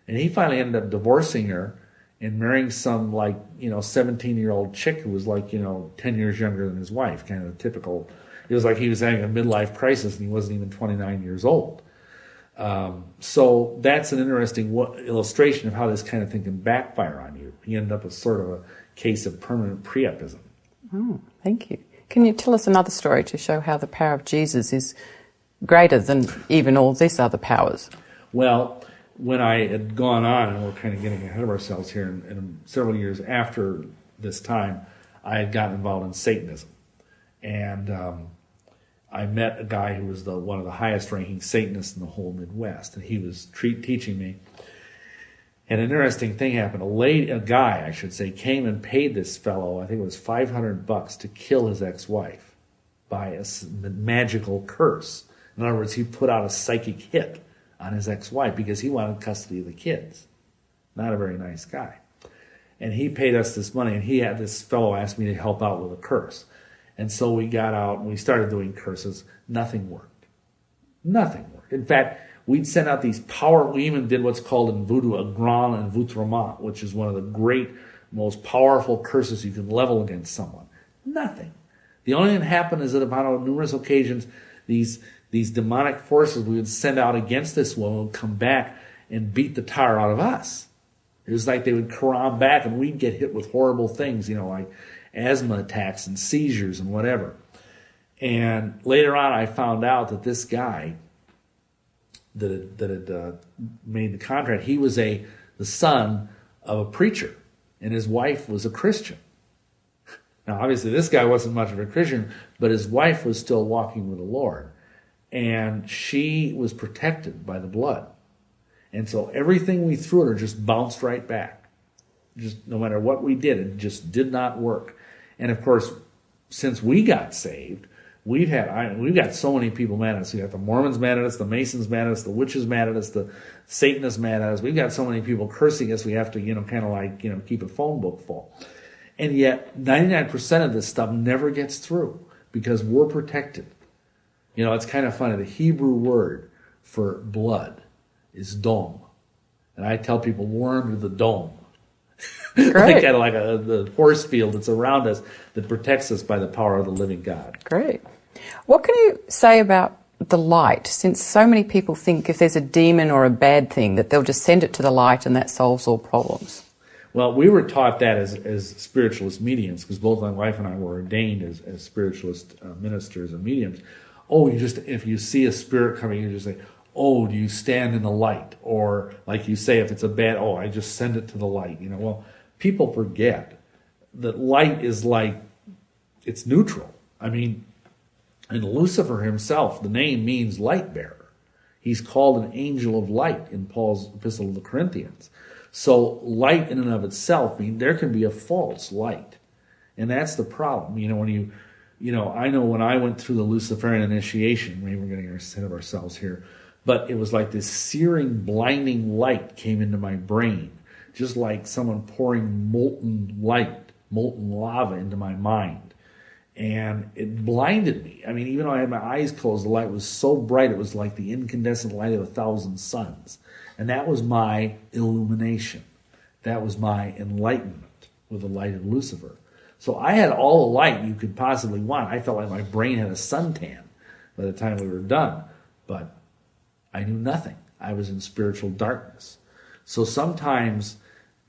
and he finally ended up divorcing her and marrying some 17-year-old chick who was 10 years younger than his wife, kind of a typical. It was like he was having a midlife crisis and he wasn't even 29 years old. So that's an interesting illustration of how this kind of thing can backfire on you. He ended up with sort of a case of permanent priapism. Oh, thank you. Can you tell us another story to show how the power of Jesus is greater than even all these other powers? Well, when I had gone on, and we're kind of getting ahead of ourselves here, and several years after this time, I had gotten involved in Satanism. And I met a guy who was one of the highest-ranking Satanists in the whole Midwest, and he was teaching me. And an interesting thing happened. A guy, came and paid this fellow, I think it was $500 to kill his ex-wife by a magical curse. In other words, he put out a psychic hit on his ex-wife because he wanted custody of the kids. Not a very nice guy. And he paid us this money, and this fellow asked me to help out with a curse. And so we got out and we started doing curses. Nothing worked. Nothing worked. In fact, we'd send out these we even did what's called in voodoo a grand envoûtement, which is one of the great, most powerful curses you can level against someone. Nothing. The only thing that happened is that upon numerous occasions, these demonic forces we would send out against this woman would come back and beat the tar out of us. It was like they would come back and we'd get hit with horrible things, like asthma attacks and seizures and whatever. And later on, I found out that this guy that had made the contract, he was the son of a preacher, and his wife was a Christian. Now, obviously, this guy wasn't much of a Christian, but his wife was still walking with the Lord. And she was protected by the blood. And so everything we threw at her just bounced right back. Just no matter what we did, it just did not work. And of course, since we got saved, we've got so many people mad at us. We got the Mormons mad at us, the Masons mad at us, the witches mad at us, the Satanists mad at us. We've got so many people cursing us. We have to, keep a phone book full. And yet, 99% of this stuff never gets through because we're protected. It's kind of funny. The Hebrew word for blood is dome. And I tell people, we're under the dome. Great. the force field that's around us that protects us by the power of the living God. Great. What can you say about the light, since so many people think if there's a demon or a bad thing that they'll just send it to the light and that solves all problems? Well, we were taught that as spiritualist mediums, because both my wife and I were ordained as spiritualist ministers and mediums. If you see a spirit coming, you just say, do you stand in the light? Or like you say, if it's a bad, I just send it to the light. Well, people forget that light is it's neutral. I mean, and Lucifer himself, the name means light bearer. He's called an angel of light in Paul's epistle to the Corinthians. So light in and of itself, there can be a false light. And that's the problem. I know when I went through the Luciferian initiation, maybe we're getting ahead of ourselves here, but it was like this searing, blinding light came into my brain, just like someone pouring molten light molten lava into my mind. And it blinded me. I mean, even though I had my eyes closed, the light was so bright, it was like the incandescent light of 1,000 suns. And that was my illumination. That was my enlightenment with the light of Lucifer. So I had all the light you could possibly want. I felt like my brain had a suntan by the time we were done. But I knew nothing. I was in spiritual darkness. So sometimes,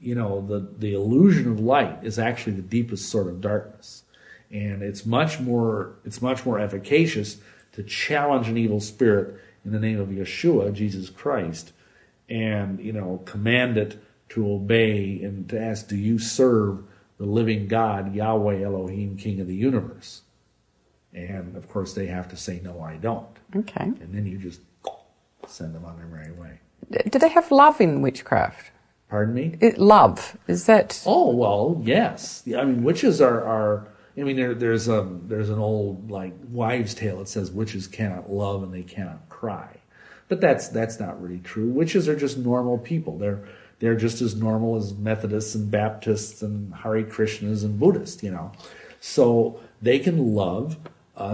the illusion of light is actually the deepest sort of darkness. And it's much more efficacious to challenge an evil spirit in the name of Yeshua, Jesus Christ, and command it to obey and to ask, do you serve the living God, Yahweh Elohim, King of the universe? And of course they have to say, no, I don't. Okay. And then you just send them on their merry way. Do they have love in witchcraft? Pardon me? Love, is that... Oh, well, yes. I mean, witches are I mean, there's an old wives' tale that says witches cannot love and they cannot cry, but that's not really true. Witches are just normal people. They're just as normal as Methodists and Baptists and Hare Krishnas and Buddhists, So they can love.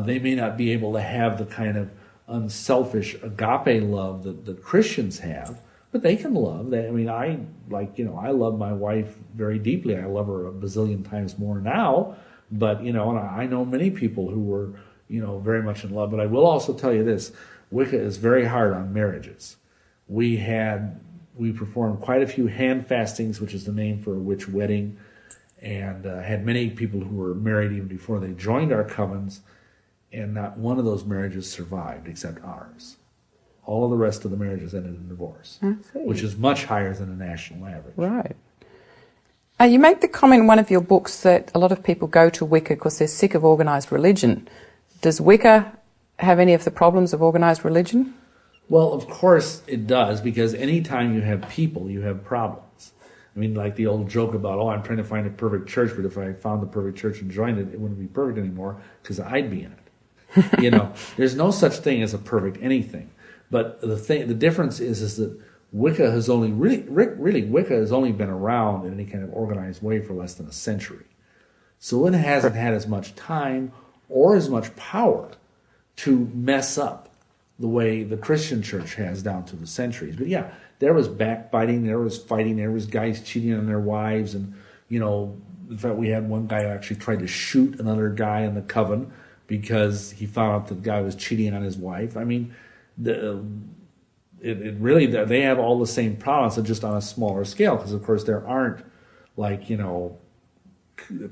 They may not be able to have the kind of unselfish agape love that Christians have, but they can love. I love my wife very deeply. I love her a bazillion times more now. But, and I know many people who were, very much in love. But I will also tell you this, Wicca is very hard on marriages. We performed quite a few hand fastings, which is the name for a witch wedding, and had many people who were married even before they joined our covens, and not one of those marriages survived except ours. All of the rest of the marriages ended in divorce, which is much higher than the national average. Right. You make the comment in one of your books that a lot of people go to Wicca because they're sick of organised religion. Does Wicca have any of the problems of organised religion? Well, of course it does, because anytime you have people, you have problems. I mean, like the old joke about, I'm trying to find a perfect church, but if I found the perfect church and joined it, it wouldn't be perfect anymore because I'd be in it. There's no such thing as a perfect anything. But the difference is that Wicca has only Wicca has only been around in any kind of organized way for less than a century. So it hasn't had as much time or as much power to mess up the way the Christian church has down through the centuries. But yeah, there was backbiting, there was fighting, there was guys cheating on their wives, and in fact we had one guy who actually tried to shoot another guy in the coven because he found out that the guy was cheating on his wife. I mean, they have all the same problems, but just on a smaller scale, because of course there aren't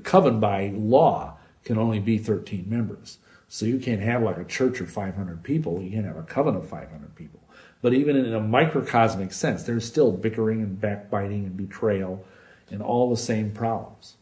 coven by law can only be 13 members. So you can't have like a church of 500 people. You can't have a coven of 500 people. But even in a microcosmic sense, there's still bickering and backbiting and betrayal and all the same problems.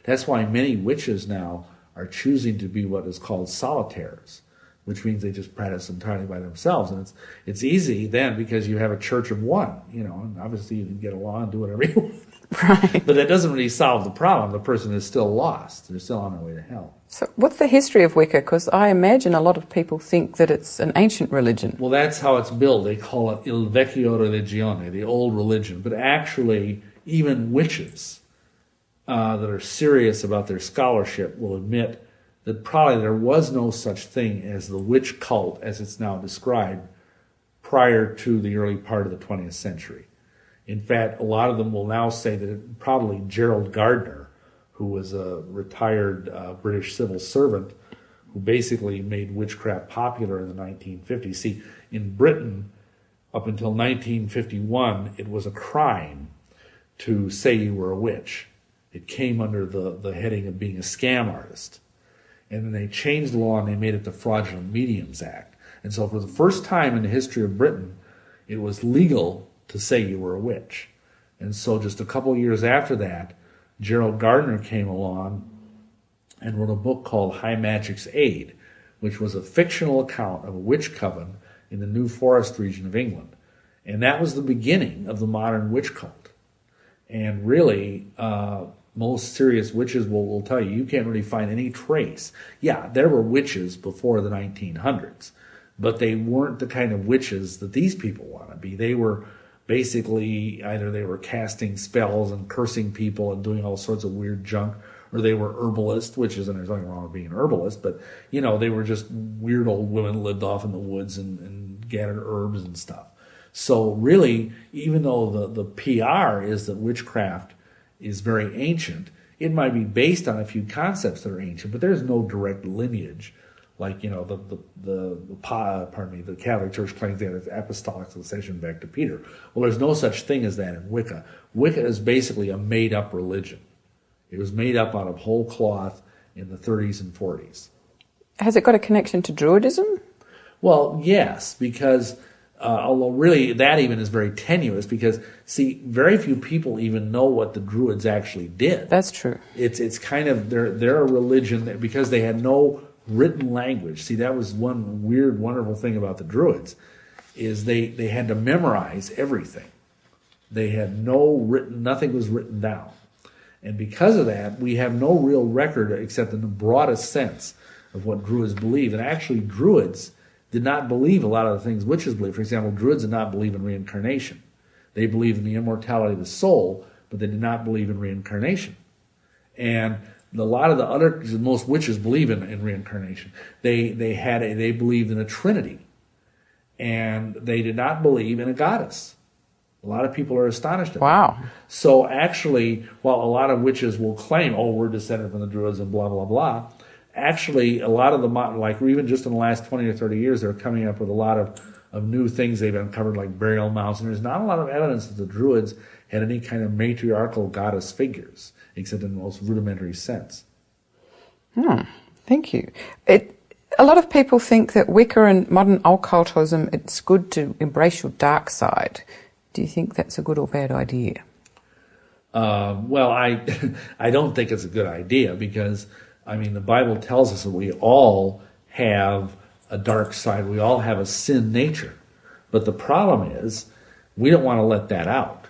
That's why many witches now are choosing to be what is called solitaires, which means they just practice entirely by themselves. And it's easy then because you have a church of one, and obviously you can get along and do whatever you want. Right. But that doesn't really solve the problem. The person is still lost. They're still on their way to hell. So what's the history of Wicca? Because I imagine a lot of people think that it's an ancient religion. Well, that's how it's billed. They call it Il Vecchio Religione, the old religion. But actually, even witches that are serious about their scholarship will admit that probably there was no such thing as the witch cult as it's now described prior to the early part of the 20th century. In fact, a lot of them will now say that probably Gerald Gardner, who was a retired British civil servant, who basically made witchcraft popular in the 1950s. See, in Britain, up until 1951, it was a crime to say you were a witch. It came under the heading of being a scam artist. And then they changed the law and they made it the Fraudulent Mediums Act. And so for the first time in the history of Britain, it was legal to say you were a witch. And so just a couple of years after that, Gerald Gardner came along and wrote a book called High Magic's Aid, which was a fictional account of a witch coven in the New Forest region of England. And that was the beginning of the modern witch cult. And really, most serious witches will tell you, you can't really find any trace. Yeah, there were witches before the 1900s, but they weren't the kind of witches that these people want to be. They were basically, either they were casting spells and cursing people and doing all sorts of weird junk, or they were herbalists, which isn't, there's nothing wrong with being an herbalist, but, you know, they were just weird old women who lived off in the woods and gathered herbs and stuff. So really, even though the PR is that witchcraft is very ancient, it might be based on a few concepts that are ancient, but there's no direct lineage. Like, you know, the Catholic Church claims they have apostolic succession back to Peter. Well, there's no such thing as that in Wicca. Wicca is basically a made-up religion. It was made up out of whole cloth in the 30s and 40s. Has it got a connection to Druidism? Well, yes, because although really that even is very tenuous, because, see, very few people even know what the Druids actually did. That's true. It's kind of, they're a religion that, because they had no written language. See, that was one weird, wonderful thing about the Druids, is they had to memorize everything. They had nothing was written down. And because of that, we have no real record except in the broadest sense of what Druids believed. And actually, Druids did not believe a lot of the things witches believe. For example, Druids did not believe in reincarnation. They believed in the immortality of the soul, but they did not believe in reincarnation. And a lot of the other, most witches believe in reincarnation. They believed in a trinity, and they did not believe in a goddess. A lot of people are astonished at wow. that. So actually, while a lot of witches will claim, oh, we're descended from the Druids and blah, blah, blah, actually a lot of the, like even just in the last 20 or 30 years, they're coming up with a lot of new things they've uncovered, like burial mounds, and there's not a lot of evidence that the Druids had any kind of matriarchal goddess figures, except in the most rudimentary sense. Thank you. A lot of people think that Wicca and modern occultism, it's good to embrace your dark side. Do you think that's a good or bad idea? Well, I don't think it's a good idea, because, I mean, the Bible tells us that we all have a dark side. We all have a sin nature. But the problem is, we don't want to let that out.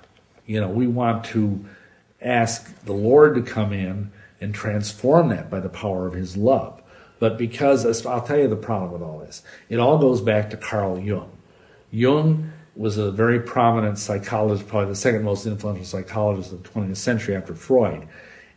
You know, we want to ask the Lord to come in and transform that by the power of his love. But because, I'll tell you the problem with all this. It all goes back to Carl Jung. Jung was a very prominent psychologist, probably the second most influential psychologist of the 20th century after Freud.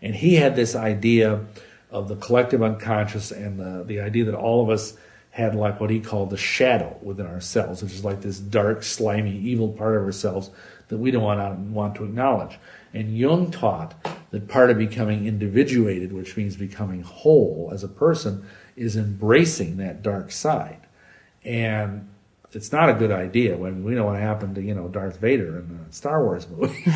And he had this idea of the collective unconscious, and the idea that all of us had like what he called the shadow within ourselves, which is like this dark, slimy, evil part of ourselves that we don't want to acknowledge. And Jung taught that part of becoming individuated, which means becoming whole as a person, is embracing that dark side. And it's not a good idea when we know what happened to, you know, Darth Vader in the Star Wars movies.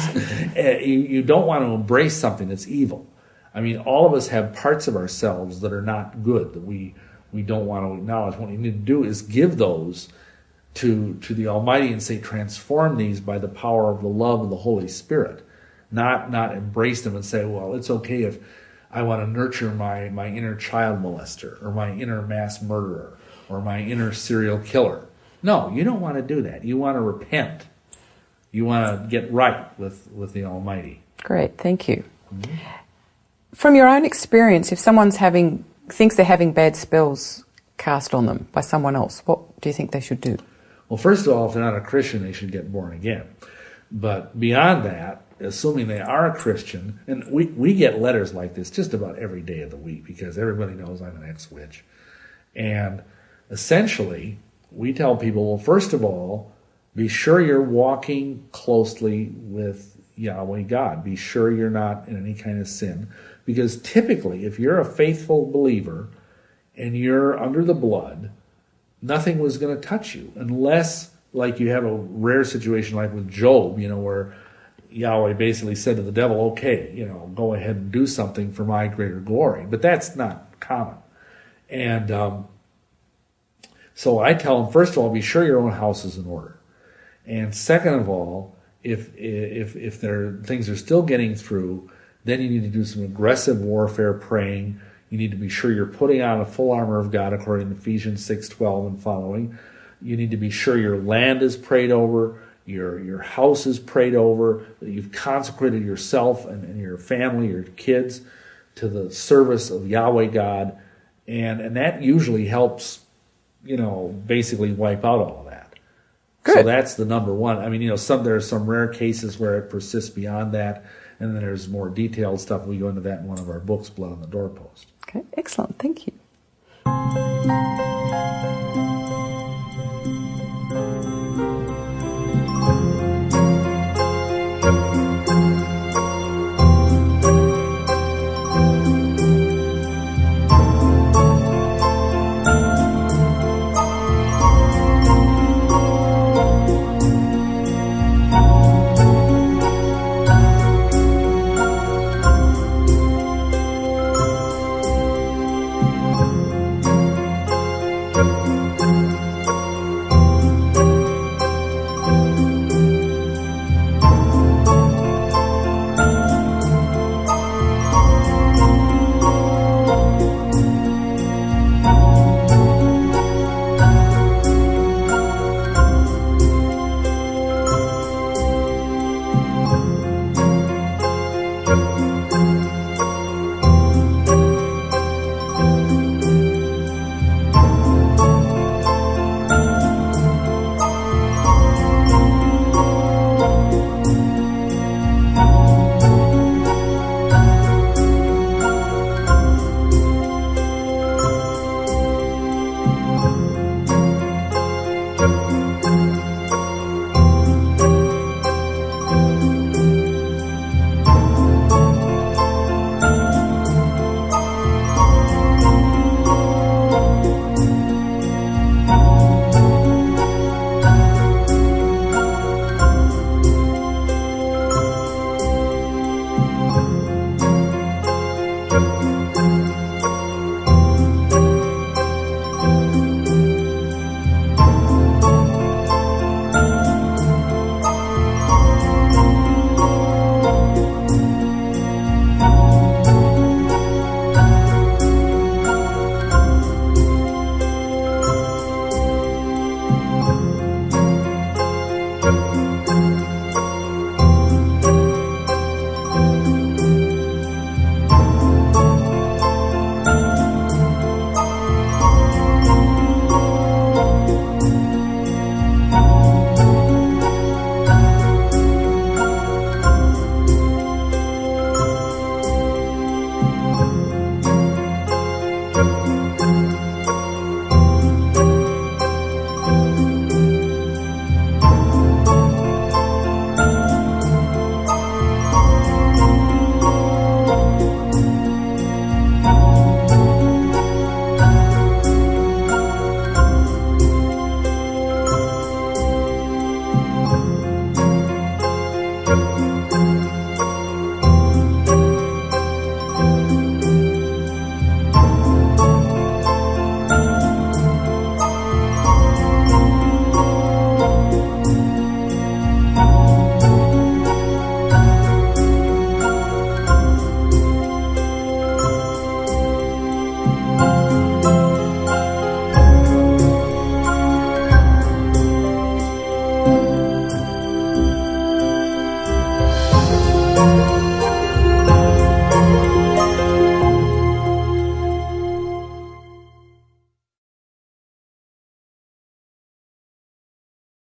You don't want to embrace something that's evil. I mean, all of us have parts of ourselves that are not good, that we don't want to acknowledge. What you need to do is give those to the Almighty and say, transform these by the power of the love of the Holy Spirit. Not embrace them and say, well, it's okay if I want to nurture my inner child molester, or my inner mass murderer, or my inner serial killer. No, you don't want to do that. You want to repent. You want to get right with the Almighty. Great, thank you. Mm-hmm. From your own experience, if someone's thinks they're having bad spells cast on them by someone else, what do you think they should do? Well, first of all, if they're not a Christian, they should get born again. But beyond that, assuming they are a Christian, and we get letters like this just about every day of the week, because everybody knows I'm an ex-witch. And essentially, we tell people, well, first of all, be sure you're walking closely with Yahweh God. Be sure you're not in any kind of sin. Because typically, if you're a faithful believer and you're under the blood, nothing was going to touch you, unless, like, you have a rare situation like with Job, you know, where Yahweh basically said to the devil, okay, you know, go ahead and do something for my greater glory. But that's not common. And so I tell them, first of all, be sure your own house is in order. And second of all, if things are still getting through, then you need to do some aggressive warfare praying. You need to be sure you're putting on a full armor of God according to Ephesians 6:12 and following. You need to be sure your land is prayed over, your house is prayed over, that you've consecrated yourself and your family, your kids, to the service of Yahweh God. And that usually helps, you know, basically wipe out all of that. Good. So that's the number one. I mean, you know, there are some rare cases where it persists beyond that. And then there's more detailed stuff. We go into that in one of our books, Blood on the Doorpost. Okay, excellent. Thank you.